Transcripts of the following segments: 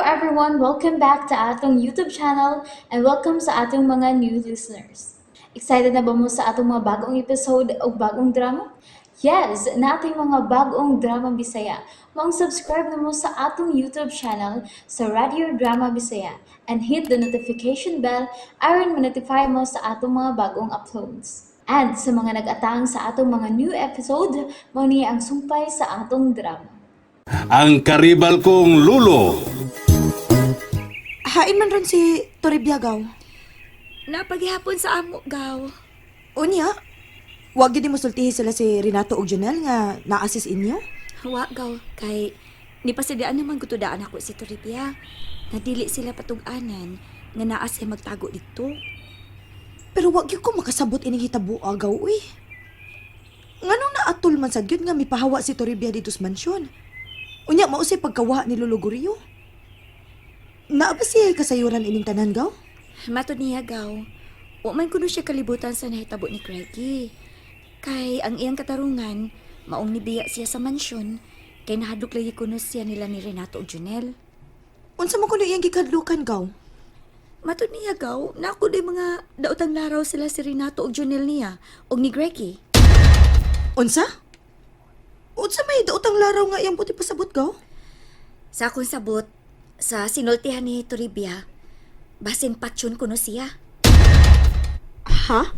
everyone, welcome back to atong YouTube channel and welcome sa atong mga new listeners. Excited na ba mo sa atong mga bagong episode o bagong drama? Yes, na ating mga bagong drama Bisaya. Mag-subscribe na mo sa atong YouTube channel sa Radio Drama Bisaya and hit the notification bell aron ma-notify mo sa atong mga bagong uploads. And sa mga nag-atang sa atong mga new episode, mo niya ang sumpay sa atong drama. Ang karibal kong lulo. Hain man ron si Toribia, gaw. Napaghihapon sa amo, gaw. Unya, wag gid mo sultihi sila si Renato ug Jonel nga na-assist inyo? Wa, gaw. Kay, nipasadaan naman gutudaan ako si Toribia. Nadili sila patug-anan nga naa siya magtago dito. Pero wag gyud ko makasabot ining hitabo agaw, uy. Nganong naatol man sad gyud nga mipahawa si Toribia dito sa mansyon? Unya, mausay pagkawa ni Lolo Gurio. Naa ba siya kasayuran ining tanan, gaw? Matod niya, gaw. Wa man kuno siya kalibutan sa nahitabo ni Craigie. Kay, ang iyang katarungan, maong nibiya siya sa mansyon, kay nahadlok lagi kuno siya nila ni Renato ug Jonel. Unsa man kuno iyang gikadlukan, gaw? Matod niya, gaw, na ako di mga daotang laraw sila si Renato ug Jonel niya, ug ni Craigie. Unsa? Unsa may daotang laraw nga iyang buti pasabot, gaw? Sa akong sabot, sa sinultihan ni Toribia, basin patsyon kuno siya. Ha?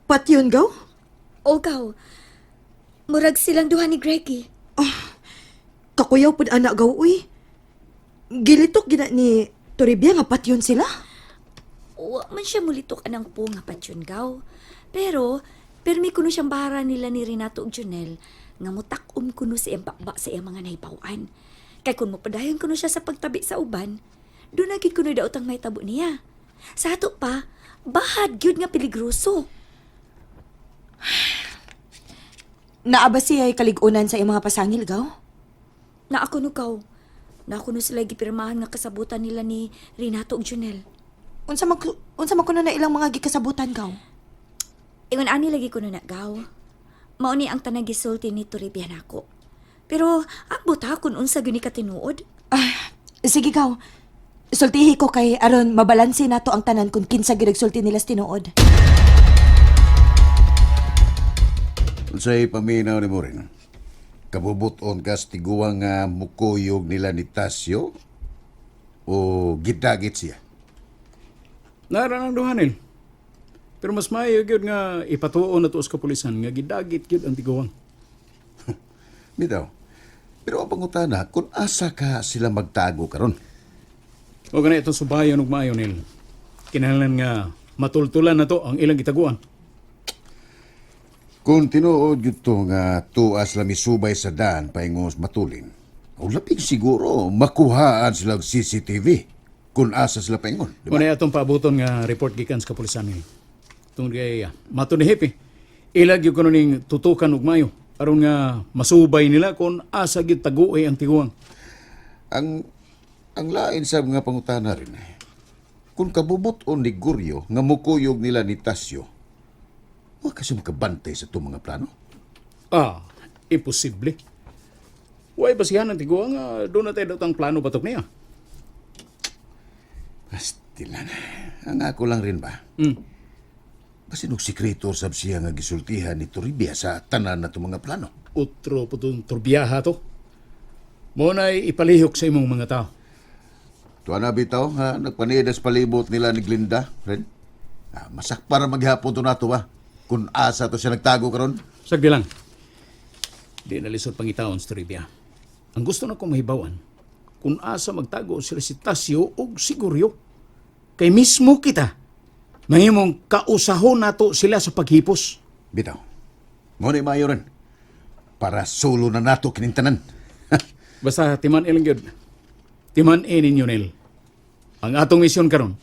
Pat yun, gaw? O gaw, murag silang duha ni Greggy. Kakuyaw pud anak, gaw, uy. Gilitok gina ni Toribia nga pat yun sila? Wa man siya mulitok anang po nga patsyon, gaw. Pero, permi kuno siyang bahara nila ni Renato ug Jonel nga mutakom kuno sa iyang bakba sa iyang mga nahibawan. Kay kung mapadayon kuno siya sa pagtabi sa uban, doon na gid kuno daotang may tabo niya. Sa ato pa, bahad gyud nga peligroso. Naaba siya ay kaligunan sa iyang mga pasangil, gaw? Na ako no kaw. Na ako no sila gipirmahan nga kasabutan nila ni Renato ug Jonel. Unsa man kuno na ilang mga gikasabutan, gaw? Ingon ani lagi ko na gaw. Mao ni ang tanang gisulti ni Toribia nako. Pero ambot ha kun unsa gyud ni katinuod? Sige, gaw. Sultihi ko kay aron mabalanse nato ang tanan kung kinsa gyud sulti nila sa tinuod. Unsay paminaw ni mo rin? Kabubuton ka sa tiguang nga mukuyog nila ni Tasyo? O gidagit siya? Nara ng duhanin. Pero mas maayo gyud nga ipatuon nato sa kapulisan nga gidagit gyud ang tiguang. Bitaw. Pero ang pangutana, kung asa ka sila magtago karon? O gana itong subayon ug maayo nil. Kinahanglan nga matultulan na to ang ilang gitaguan. Kung tinuod yun to nga tuas lang misubay sa daan paingos matulin, o lapig siguro makuhaan sila og CCTV kung asa sila paingon. Diba? Muna atong paabuton nga report gikan sa kapulisan nil. Tungod kay mato ni Hepe, ilag yung kanuning tutukan ug maayo aron nga masubay nila kung asa gyud taguay ang tiguang. Ang lain sa mga pangutana rin, kung kabubuton ni Guryo nga mukuyog nila ni Tasyo, huwag kasi makabantay sa itong mga plano. Imposible. Huwag basihan ang tiguang nga doon na tayo datang plano batok niya. Pastilan. Ang ako lang rin ba? Kasi nung sikreto sab siya nga gisultihan ni Toribia sa tanan na itong mga plano. Utro po itong turbiyaha to. Muna'y ipalihok sa imong mga tao. Tuwa na bitaw, ha? Nagpanidas palibot nila ni Glinda, rin. Masak para maghapon to nato ba? Kung asa to siya nagtago karon. Sagdi lang. Di nalisod pangitaon sa Toribia. Ang gusto na kong mahibawan, kung asa magtago sila si Tasyo o si Guryo. Kay mismo kita, mahimong kausahon nato sila sa paghipos. Bitaw, ngunit mayo rin. Para solo na nato kinintanan. Basta timan ilang yun. Timan ninyo nil. Ang atong misyon karon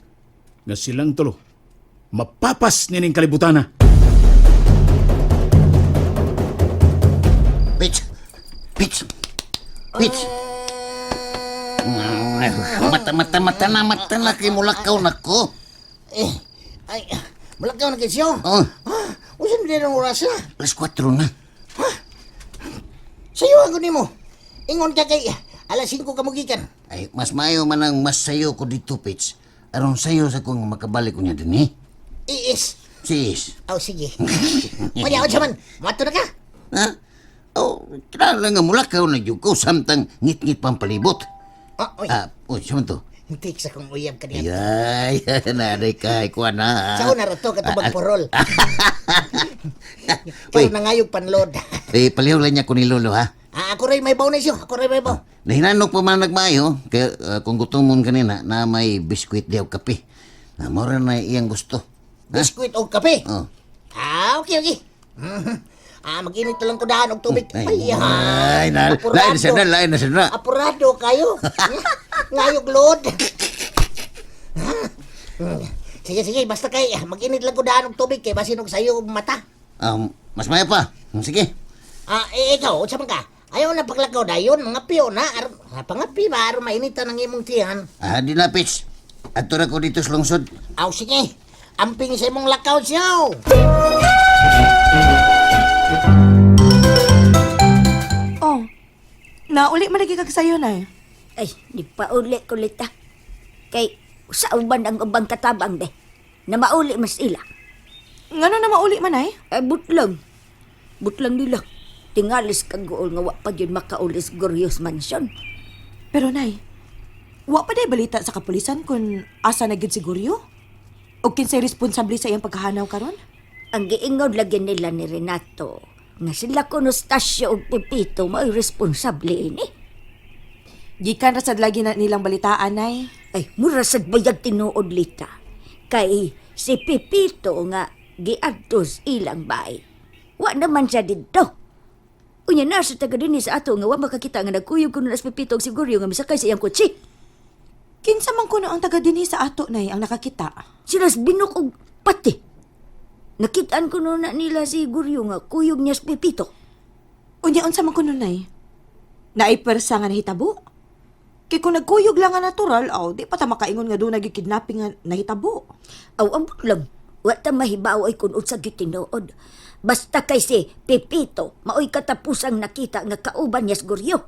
nga silang tulo mapapas nining kalibutana. Pitch! Mata na kay mulakaw na ko. Mulakaw na kay siyo? Oo. Usan din ang oras na? Alas 4 na. Sayo ako ni mo. Ingon ka kay Alas 5 kamugikan. Ay, mas maayo man ang mas sayo ko dito, Pits. Aron sayo sa kung makabalik ko niya din, eh. Iis. Sis. Oh, sige. Maya, o man. Mato na ka. Ha? Oh, kinala nga mula ka na ko samtang ngit-ngit pang palibot. Oh, uy. Siya man to? Hintik sa kong uyab ka niya. Ay, naday ka, ikuha na. Sao na rato ka tubag porol. Uy. Pero nangayog panlod. Palihaw lang niya ko ni Lolo, ha? Ako rin may baw na siyo. Ako rin may baw. Nahinanok pa man nagmayo, kaya kung gusto mo kanina, na may biskwit diyaw kape. Na mora na iyang gusto. Ha? Biskuit o kape. Oh. Okay. Mag-init na lang ko daan og tubig. Ay, Ay, lain na sana. Apurado kayo. Ngayog load. Sige, basta kay mag-init lang ko daan og tubig kay basin og sayo og mata. Mas maya pa. Sige. Ikaw, unsa man ka? Ayaw na paglakaw dayon, mga piyo na. Pangapi ba, aron mainitan ang imong tiyan. Di na, Pits. Ato na ko dito sa lungsod. Sige. Amping sa imong lakaw siyaw. Oh, nauli man lagi kag sayo na. Ay, di pa uli kulit ta. Kay, sa uban ang ubang katabang de. Na mauli mas ila. Ngano na mauli man ay? Ay, butlang. Butlang nila. Tingalis kag gool nga wa pa yun makaulis Gorios Mansion. Pero nay, wa pa day balita sa kapulisan kung asa na gid si Goryo? O kinsay responsable sa iyang pagkahanaw karon? Ang giingod lagi nila ni Renato nga sila kuno Stasio ug Pepito mao'y responsable ini. Gikan ra sad lagi na nilang balitaan nay. Ay, mura sad bayag tinuod lita. Kay si Pepito nga giadtos ilang bay. Wa naman siya dito. Unya na sa taga dinhi sa ato nga wa makakita nga nagkuyog kuno nas Pepito og siguryo nga misakay sa iyang kotse. Kinsa man kuno ang taga dinhi sa ato nay ang nakakita? Silas binok og pati. Nakitaan ko na nila si Guryo nga kuyog niya sa Pepito. Unya unsa man kuno nay? Naipersa nga nahitabo? Kay kung nagkuyog lang nga natural, di pa ta makaingon nga doon nagikidnapping nga nahitabo. Aw, ambot lang. Wa ta mahibaw ay kung unsa gitinuod. Basta kay si Pepito, maoy katapusang nakita nga kauban niya sa Guryo.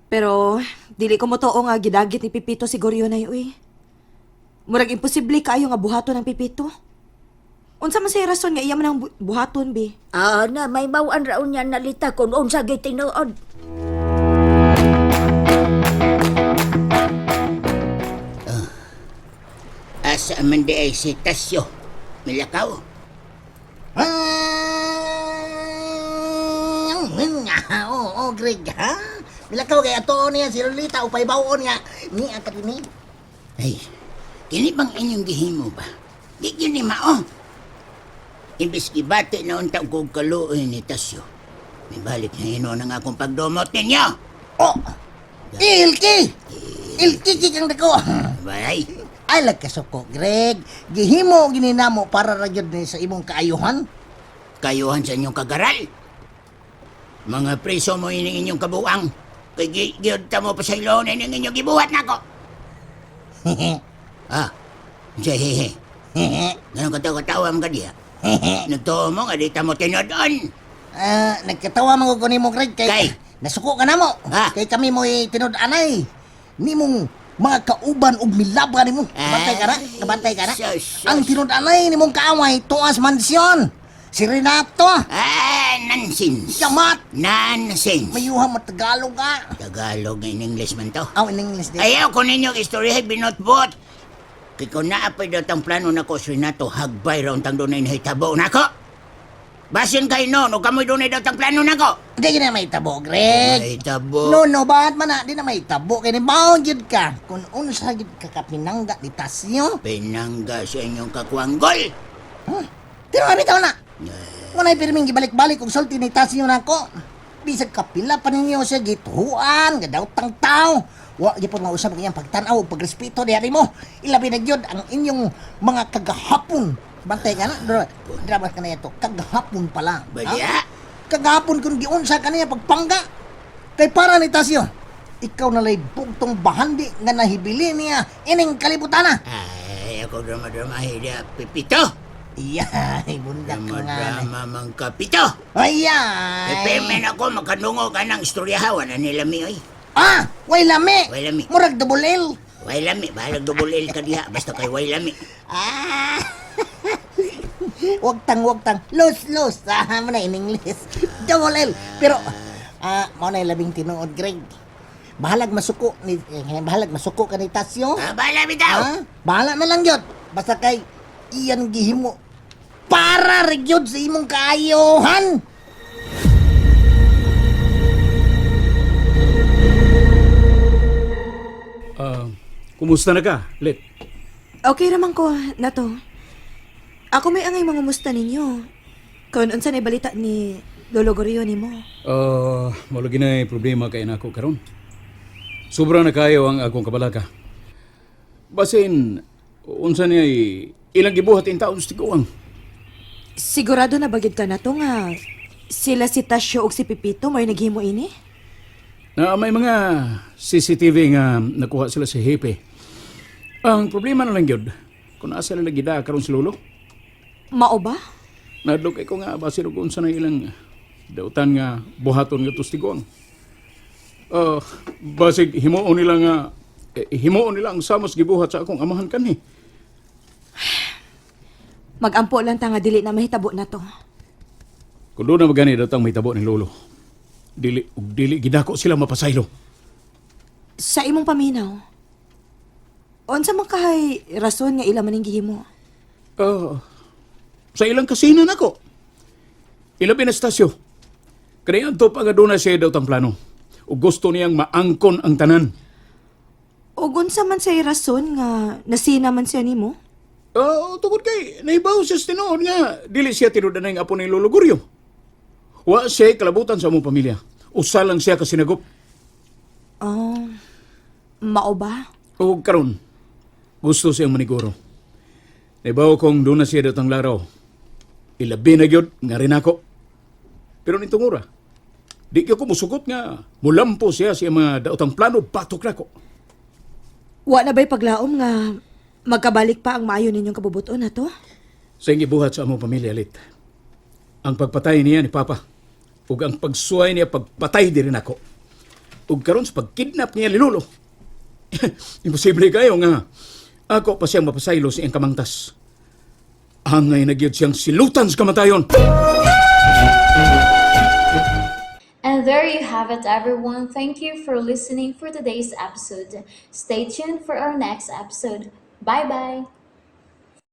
Pero, dili ko mo nga gidagit ni Pipito si Goryo na uy. Murag imposible kaayo nga buhaton ng Pipito. Unsa man say rason nga iya man ang buhaton, bi? Na may mawaan raon niya nalita kung unsa gitinuod. Asa man di ay si Tasyo. Milakaw. Oo, Greg, ha? Milakaw kay ato niya si Lolita upay bawon nga. Ni ang katini. Ay, kini bang inyong gihimo ba? Di gini mao. Imbis gibati na unta kong kaluoy ni Tasyo. May balik na hino ng akong pagdomot ninyo. Oh! Ilki! Ilki kang dako. Bay, Ay, lagkasuko, Greg. Gihimo gininamo para ra gyud ni sa imong kaayuhan. kayuhan sa inyong kagaral. Mga preso mo ining inyong kabuang. Kay giyod ta mo pa sa ilon ining inyong gibuhat na ko. Hehe. Ganun katawa-tawa mo ka diya. Nagtuo mo nga di ta mo tinodon. Nagkatawa mo ko nimo, Greg. Kay? Nasuko ka na mo. Ha? Kay kami mo tinud-anay. Nimong mga kauban ug milaban nimo. Kabantay ka na? Kabantay ka na? Sus. Ang tinud-anay nimong kaaway, Tuas Mansyon. Si Renato. Nonsense. Yamat. Nonsense. Mayuha mo Tagalog ka. Tagalog in English man to. In English din. Ayaw ko ninyong istorya binotbot. Kaya kung naapay daw tang plano na ko sa Renato, hagbay raw tang doon na hitabo na ko. Basin kayo no, no kamoy doon daw tang plano na ko. Hindi na may tabo, Greg. Hitabo. No, ba't man na? Di na may tabo. Kaya ni baon yun ka. Kung unsa yun ka kapinangga ni Tasyo. Pinangga sa inyong kakwangol. Pero kami tao na. Wala pirming gibalik-balik kung sulti ni Tasyo na ko. Bisag kapila pa ninyo siya gituhuan, gadaw tang tao. Wa gipon nga usab kanyang pagtanaw ug pagrespeto diari mo. Ilabi na gyud ang inyong mga kagahapon. Bantay ka na, drama ka na ito. Kagahapon pala. Balya? Kagahapon kung giunsa ka niya pagpangga. Kay para ni Tasyo, ikaw na lay bugtong bahandi nga nahibili niya ining kalibutan na. Ay, ako drama-drama hiya, Pipito. Iyay, bundak ko nga. Drama mang kapito. Ayay! Ipemen ako, makadungo ka ng istoryahawan na nila mi, oy. Way lami. Way lami. Murag double L. Way lami, bahalag double L ka diha, basta kay way lami. Ah. Wag tang. Los. Mo na in English. Double L. Pero, mo na yung labing tinuod, Greg. Bahalag masuko ka ni Tasyo. Bahala bitaw. Bahala na lang yun. Basta kay iyan gihimo para region sa imong kaayohan. Kumusta na ka, Lit? Okay raman ko, nato. Ako may angay mangumusta ninyo. Kung unsa na balita ni Lolo Gorio nimo. Malagi na problema kay nako karon. Sobra na kayo ang akong kabalaka. Basin, unsa niya ilang gibuhat in taon stiguang. Sigurado na bagid ka na to nga sila si Tasyo ug si Pipito may naghimo ini? Na may mga CCTV nga nakuha sila sa Hepe. Ang problema na lang yun, kung asa nila gida karon si Lolo. Mao ba? Nadlok ko nga basin kung unsa na ilang dautan nga buhaton nga tustiguang. Basig himuon nila ang samos gibuhat sa akong amahan kanhi. Magampo lang ta nga dili na mahitabo na to. Kung doon na magani datang may tabo ni Lolo, dili gidako sila mapasaylo. Sa imong paminaw, unsa man kahay rason nga ila maning gihimo? Sa ilang kasinan ako. Ilabi na estasyo. Kaya to pa nga doon na siya datang plano. O gusto niyang maangkon ang tanan. Ug unsa man say rason nga nasina man siya nimo? Tungkol kay, naibaw siya sa tinuod nga, dili siya tinuod na yung apo ni Lolo Guryo. Wa siya kalabutan sa among pamilya. Usa lang siya kasinagop. Mao ba? O karon, gusto siyang maniguro. Naibaw kong doon na siya datang laraw. Ilabi na gyud nga rin ako. Pero nitong ura, di ko musugot nga mulampo siya mga daotang plano batok na ko. Wa na ba'y paglaom nga magkabalik pa ang maayo ninyong kabubuton na to? Sa gibuhat sa among pamilya, Lit. Ang pagpatay niya ni Papa, ug ang pagsuway niya pagpatay di rin ako. Ug karon sa pagkidnap niya ni Lolo. Imposible kayo nga ako pa siyang mapasaylo sa iyang kamangtas. Angay na gyud siyang silutan sa kamatayon. And there you have it, everyone. Thank you for listening for today's episode. Stay tuned for our next episode. Bye bye.